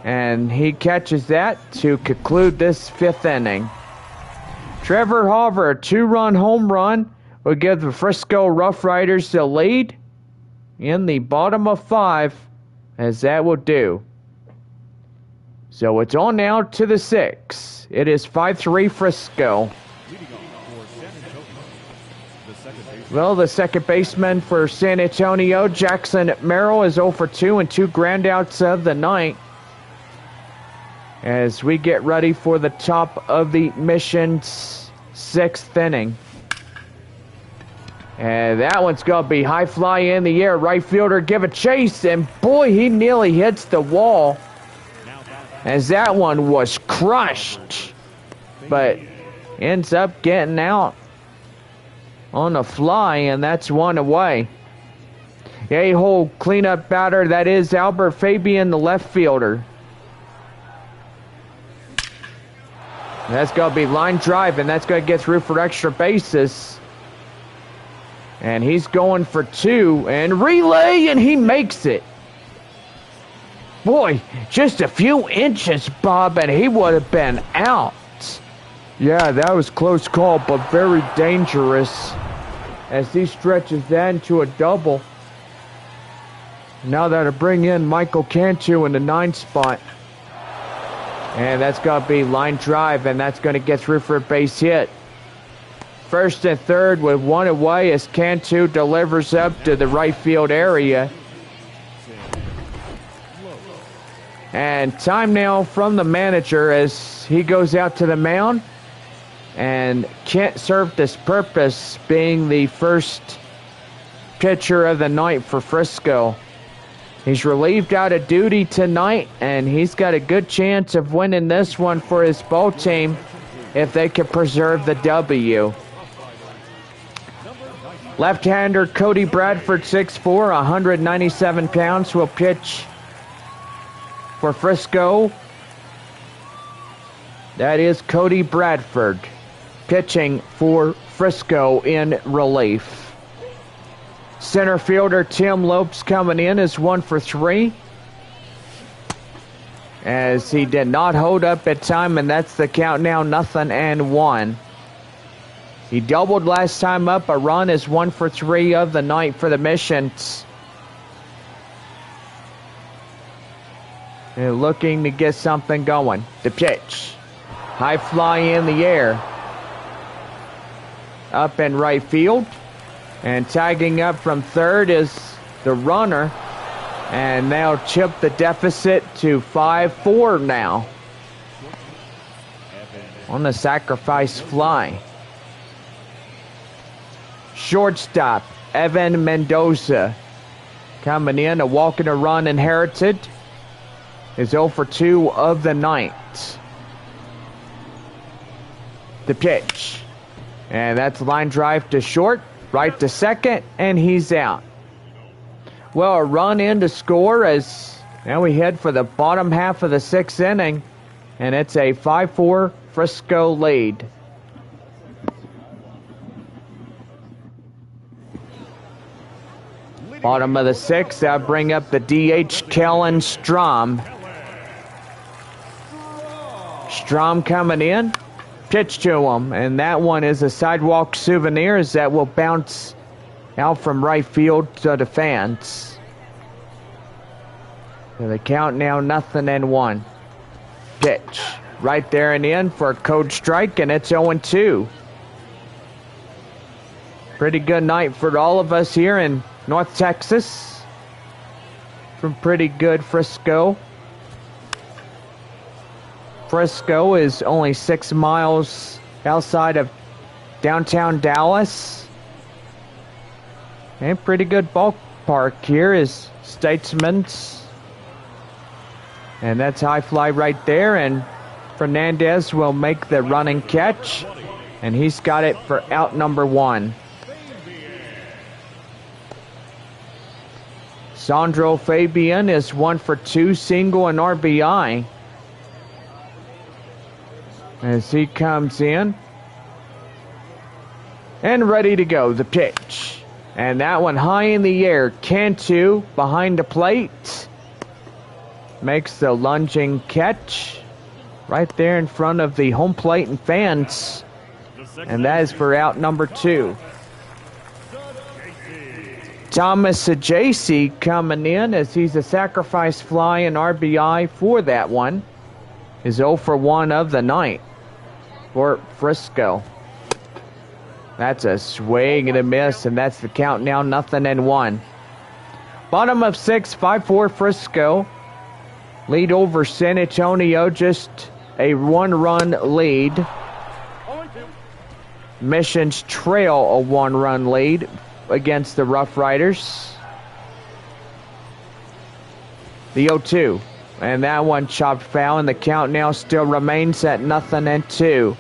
And he catches that to conclude this 5th inning. Trevor Halver, a 2-run home run, will give the Frisco RoughRiders the lead in the bottom of 5, as that will do. So it's on now to the 6th. It is 5-3 Frisco. Well, the second baseman for San Antonio, Jackson Merrill, is 0 for 2 and 2 groundouts of the night. As we get ready for the top of the mission's 6th inning. And that one's going to be high fly in the air. Right fielder give a chase, and boy, he nearly hits the wall. As that one was crushed, but ends up getting out on a fly, and that's 1 away. The 8-hole cleanup batter, that is Albert Fabian, the left fielder. That's going to be line drive, and that's going to get through for extra bases. And he's going for 2, and relay, and he makes it. Boy, just a few inches, Bob, and he would have been out. Yeah, that was close call, but very dangerous as he stretches that into a double. Now that'll bring in Michael Cantu in the 9th spot. And that's going to be line drive, and that's going to get through for a base hit. First and third with 1 away as Cantu delivers up to the right field area. And time now from the manager as he goes out to the mound. And Kent served this purpose, being the first pitcher of the night for Frisco. He's relieved out of duty tonight, and he's got a good chance of winning this one for his ball team if they can preserve the W. Left-hander Cody Bradford, 6'4", 197 pounds, will pitch for Frisco. That is Cody Bradford pitching for Frisco in relief. Center fielder Tim Lopes coming in is 1 for 3. As he did not hold up at time, and that's the count now, 0-1. He doubled last time up. A run is 1 for 3 of the night for the Missions. And looking to get something going. The pitch. High fly in the air. Up in right field. And tagging up from third is the runner. And they'll chip the deficit to 5-4 now. On the sacrifice fly. Shortstop, Evan Mendoza. Coming in, a walk and a run inherited. Is 0 for 2 of the night. The pitch. And that's line drive to short, right to second, and he's out. Well, a run in to score as now we head for the bottom half of the 6th inning, and it's a 5-4 Frisco lead. Bottom of the 6th, I'll bring up the DH Kellen Strom. Strom coming in, pitch to him, and that one is a sidewalk souvenirs that will bounce out from right field to the fans. So the count now 0-1. Pitch right there and in for a code strike, and it's 0-2. Pretty good night for all of us here in North Texas. From pretty good Frisco. Frisco is only 6 miles outside of downtown Dallas. And pretty good ballpark here is Statesman's. And that's high fly right there, and Fernandez will make the running catch, and he's got it for out number 1. Sandro Fabian is 1 for 2, single and RBI. As he comes in. And ready to go, the pitch. And that one high in the air. Cantu behind the plate. Makes the lunging catch. Right there in front of the home plate and fans. And that is for out number 2. Thomas Ajayci coming in as he's a sacrifice fly and RBI for that one. Is 0 for 1 of the night for Frisco. That's a swing and a miss, and that's the count now 0-1. Bottom of 6, 5-4 Frisco. Lead over San Antonio, just a 1-run lead. Missions trail a 1-run lead against the RoughRiders. The 0-2. And that one chopped foul, and the count now still remains at 0-2.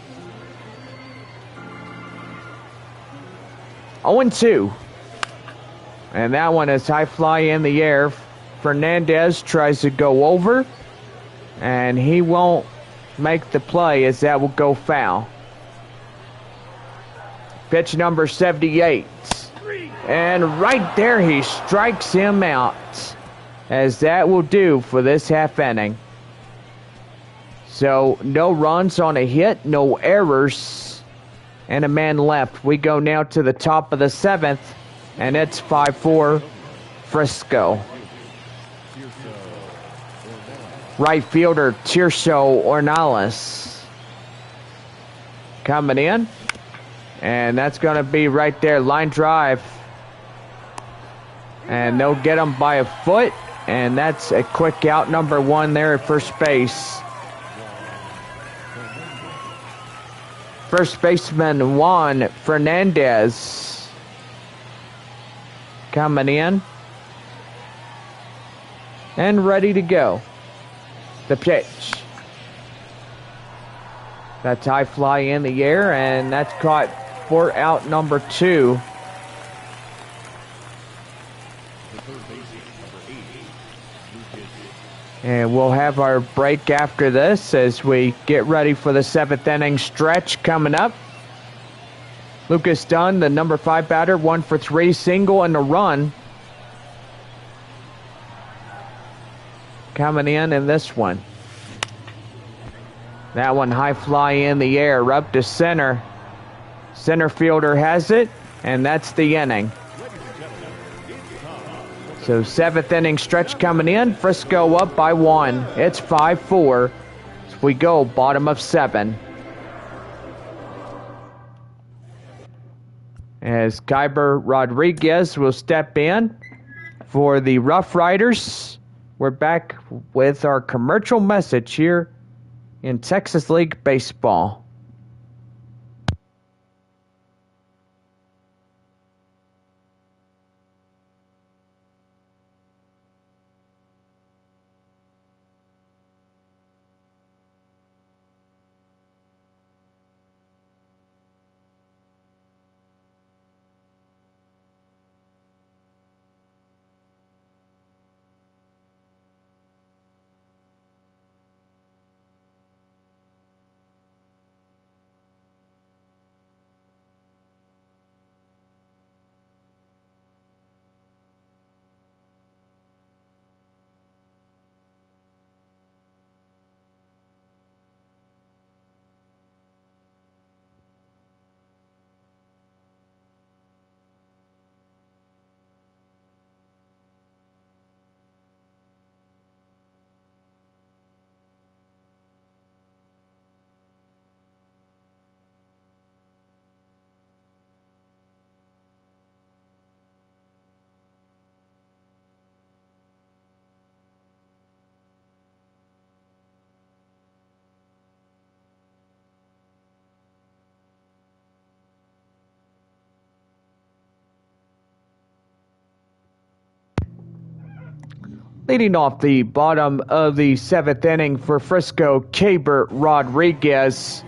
0-2. And that one is high fly in the air. Fernandez tries to go over, and he won't make the play as that will go foul. Pitch number 78. And right there he strikes him out, as that will do for this half inning. So no runs on a hit, no errors, and a man left. We go now to the top of the 7th, and it's 5-4 Frisco. Right fielder Tirso Ornelas coming in, and that's going to be right there, line drive. And they'll get him by a foot, and that's a quick out number 1 there at first base. First baseman Juan Fernandez coming in and ready to go. The pitch. That's high fly in the air, and that's caught for out number 2. And we'll have our break after this as we get ready for the 7th inning stretch coming up. Lucas Dunn, the number 5 batter, 1 for 3, single and a run. Coming in this one. That one high fly in the air, up to center. Center fielder has it, and that's the inning. So 7th inning stretch coming in. Frisco up by 1. It's 5-4. So we go bottom of 7. As Kyber Rodriguez will step in for the RoughRiders. We're back with our commercial message here in Texas League Baseball. Leading off the bottom of the 7th inning for Frisco, Kyber Rodriguez.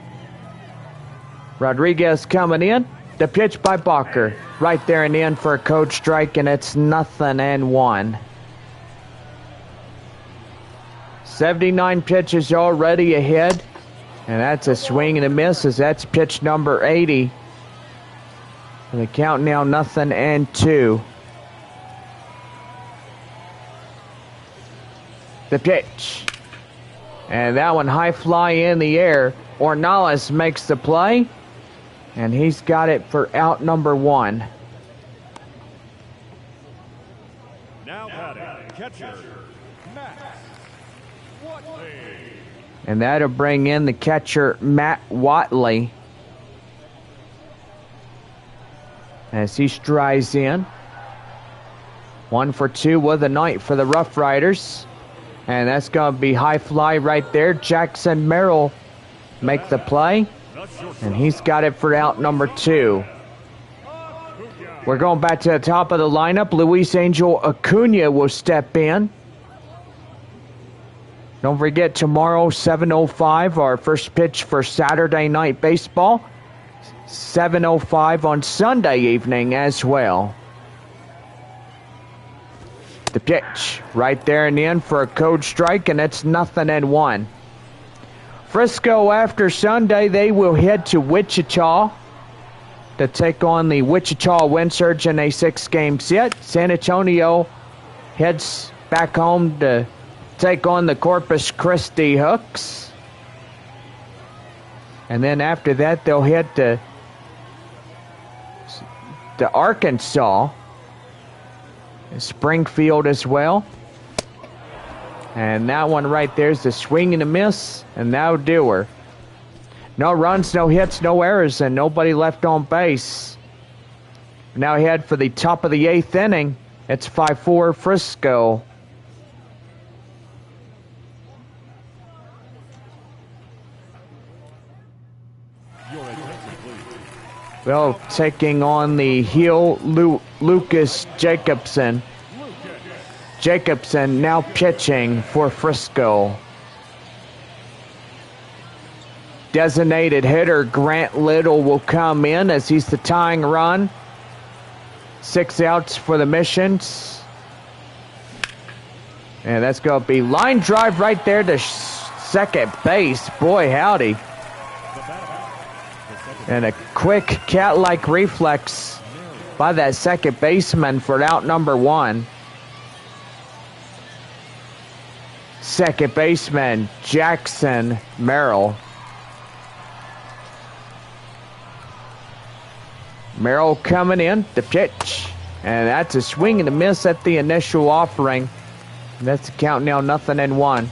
Rodriguez coming in. The pitch by Bacher. Right there and in for a code strike, and it's 0-1. 79 pitches already ahead. And that's a swing and a miss, as that's pitch number 80. And the count now 0-2. The pitch. And that one high fly in the air. Ornelas makes the play. And he's got it for out number 1. Now batting, catcher, Matt Watley. And that'll bring in the catcher, Matt Watley, as he strides in. 1 for 2 with a night for the RoughRiders. And that's going to be high fly right there. Jackson Merrill make the play. And he's got it for out number 2. We're going back to the top of the lineup. Luis Angel Acuna will step in. Don't forget, tomorrow, 7:05, our first pitch for Saturday Night Baseball. 7:05 on Sunday evening as well. The pitch right there and in for a code strike, and it's 0-1. Frisco, after Sunday, they will head to Wichita to take on the Wichita Wind Surge in a 6-game set. San Antonio heads back home to take on the Corpus Christi Hooks. And then after that, they'll head to Arkansas, Springfield as well. And that one right there is the swing and a miss, and now do her. No runs, no hits, no errors, and nobody left on base. Now head for the top of the 8th inning. It's 5-4 Frisco. Well, taking on the heel, Lucas Jacobson. Jacobson now pitching for Frisco. Designated hitter Grant Little will come in as he's the tying run. 6 outs for the Missions. And that's going to be line drive right there to second base. Boy, howdy. And a quick cat-like reflex by that second baseman for out number 1. Second baseman Jackson Merrill. Merrill coming in, the pitch. And that's a swing and a miss at the initial offering. That's the count now, 0-1.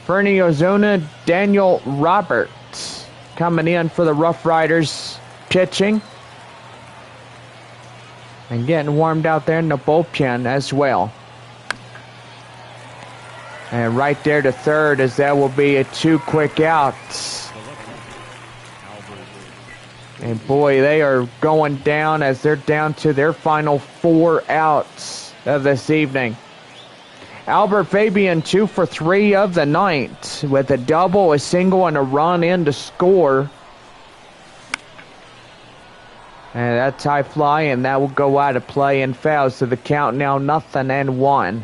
Fernie Ozuna, Daniel Roberts coming in for the Rough Riders pitching. And getting warmed out there in the bullpen as well. And right there to third, as that will be a 2 quick outs. And boy, they are going down as they're down to their final 4 outs of this evening. Albert Fabian 2 for 3 of the night with a double, a single, and a run in to score. And that's high fly, and that will go out of play and foul. So the count now 0-1.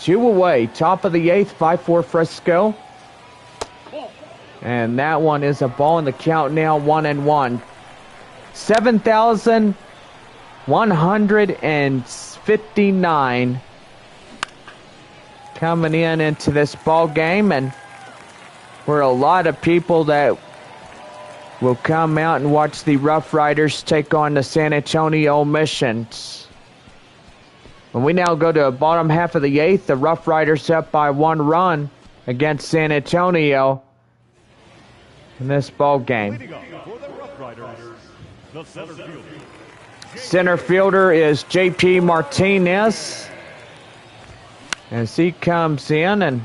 2 away, top of the 8th, 5-4 Frisco. And that one is a ball in the count now 1-1. 7,159 coming into this ball game, and for a lot of people that will come out and watch the Rough Riders take on the San Antonio Missions. When we now go to the bottom half of the 8th, the Rough Riders up by 1 run against San Antonio in this ball game. Center fielder is JP Martinez as he comes in, and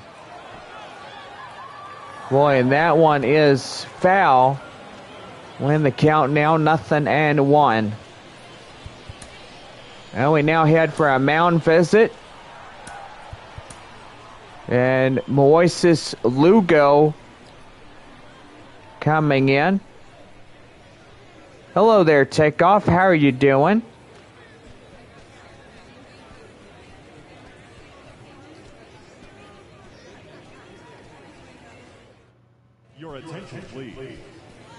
boy, and that one is foul. Win the count now 0-1. And we now head for a mound visit. And Moises Lugo coming in. Hello there, Takeoff. How are you doing? Your attention, please.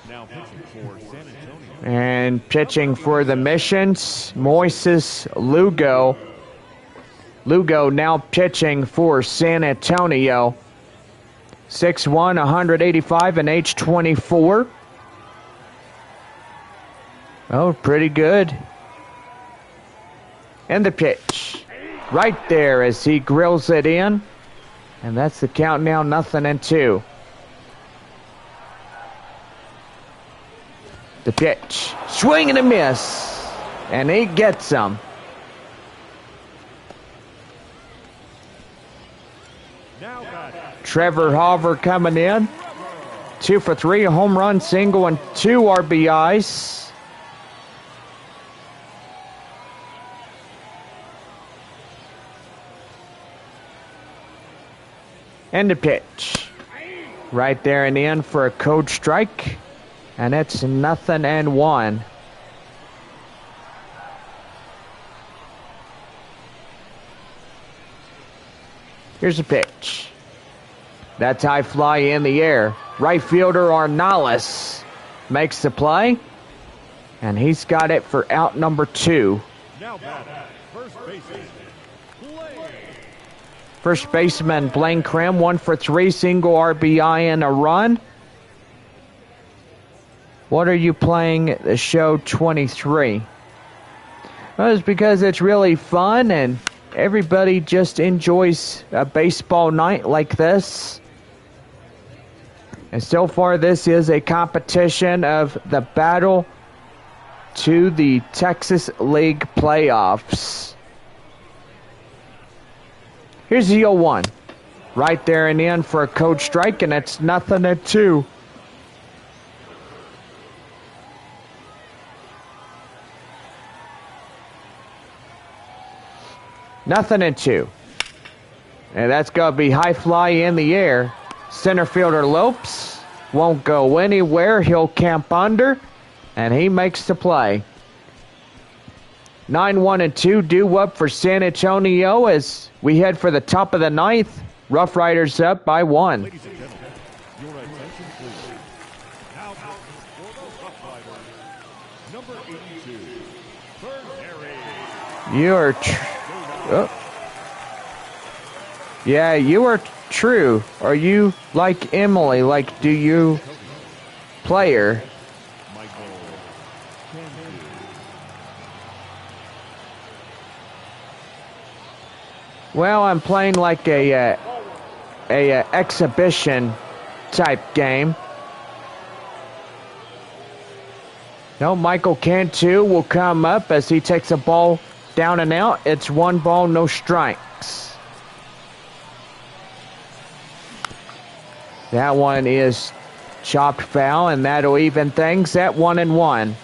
Now pitching for San Antonio. And pitching for the Missions, Moises Lugo. Lugo now pitching for San Antonio. 6'1", 185, and age 24. Oh, pretty good. And the pitch. Right there as he grills it in. And that's the count now, 0-2. The pitch. Swing and a miss. And he gets them. Trevor Hauver coming in. 2 for 3, a home run, single, and 2 RBIs. And the pitch. Right there in the end for a code strike. And it's 0-1. Here's a pitch. That's high fly in the air. Right fielder Arnales makes the play. And he's got it for out number 2. Now batting, first baseman, First baseman Blaine Krim, 1 for 3, single RBI and a run. What are you playing the show 23? Well, it's because it's really fun and everybody just enjoys a baseball night like this. And so far, this is a competition of the battle to the Texas League playoffs. Here's the 0-1. Right there in the end for a code strike, and it's 0-2. Nothing in 2. And that's going to be high fly in the air. Center fielder Lopes won't go anywhere. He'll camp under, and he makes the play. 9-1-2 due up for San Antonio as we head for the top of the 9th. Rough Riders up by 1. ladies and gentlemen, your attention, please. Now for the Rough Riders, number 82, third Harry. You are Yeah, you are true. Are you like Emily? Like, do you play her? Well, I'm playing like a exhibition type game. No, Michael Cantu will come up as he takes a ball down and out. It's 1 ball, no strikes. That one is chopped foul, and that'll even things at 1-1.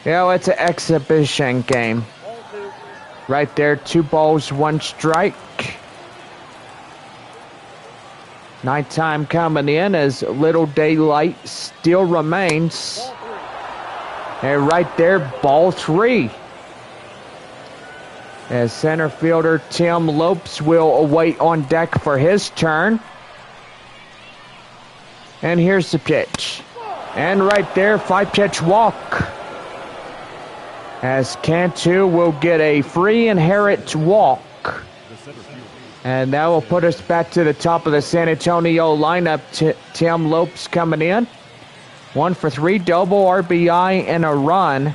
It's an exhibition game. Right there, 2 balls, 1 strike. Nighttime coming in as little daylight still remains. And right there, ball 3. As center fielder Tim Lopes will await on deck for his turn. And here's the pitch. And right there, 5-pitch walk. As Cantu will get a free inherit walk. And that will put us back to the top of the San Antonio lineup. Tim Lopes coming in. 1 for 3, double RBI and a run.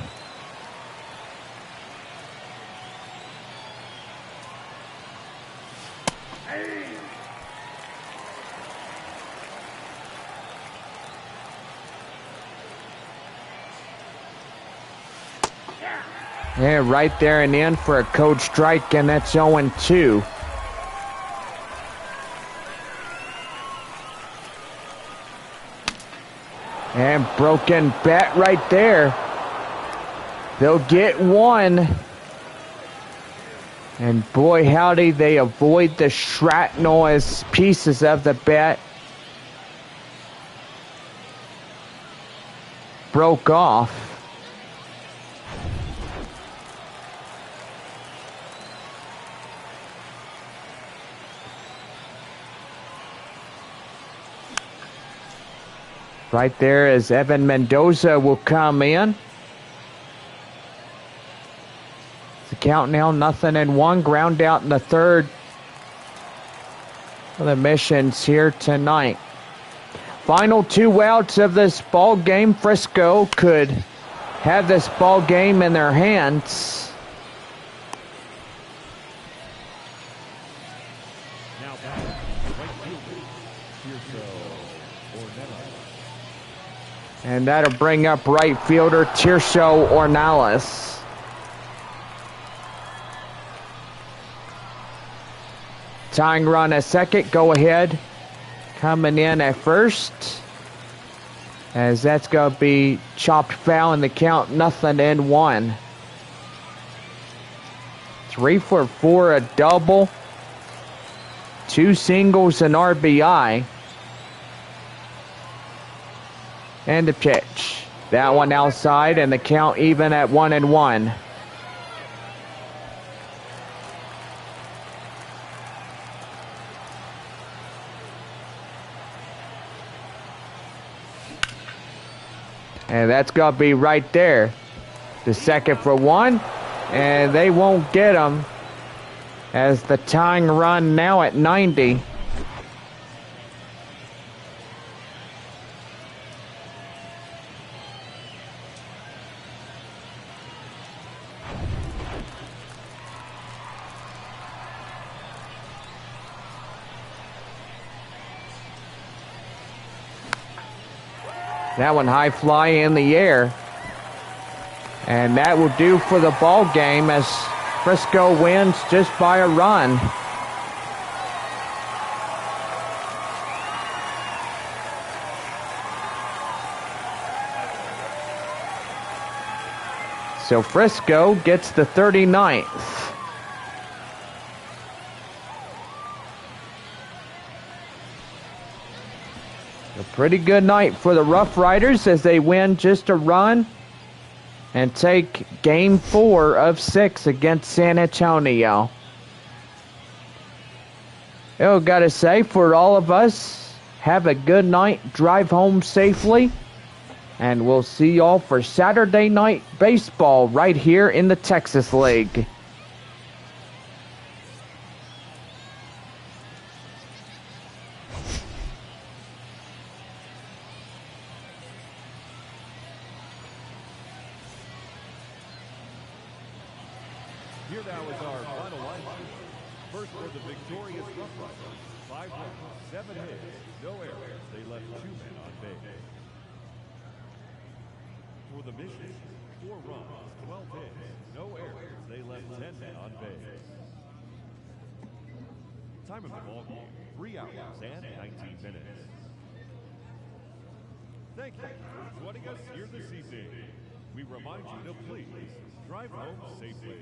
Yeah, right there and in for a code strike, and that's 0-2. And broken bat right there. They'll get 1. And boy, howdy, they avoid the shrapnel as pieces of the bat broke off. Right there as Evan Mendoza will come in. The count now 0-1. Ground out in the 3rd for the Missions here tonight. Final 2 outs of this ball game. Frisco could have this ball game in their hands. And that'll bring up right fielder Tirso Ornelas. Tying run at second, go ahead. Coming in at first. As that's going to be chopped foul in the count, 0-1. 3 for 4, a double. 2 singles, and RBI. And the pitch. That one outside, and the count even at 1-1. And that's going to be right there. The second for 1. And they won't get him. As the tying run now at 90. That one high fly in the air. And that will do for the ball game as Frisco wins just by a run. So Frisco gets the 39th. A pretty good night for the RoughRiders as they win just a run and take game 4 of 6 against San Antonio. Gotta say, for all of us, have a good night, drive home safely, and we'll see y'all for Saturday night baseball right here in the Texas League. Here now is our final line. First for the victorious Rough Riders. 5 runs, 7 hits, no errors. They left 2 men on base. For the Mission, 4 runs, 12 hits, no errors. They left 10 men on base. Time of the ball game, 3 hours and 19 minutes. Thank you for joining us here this evening. We remind you to please drive home safely.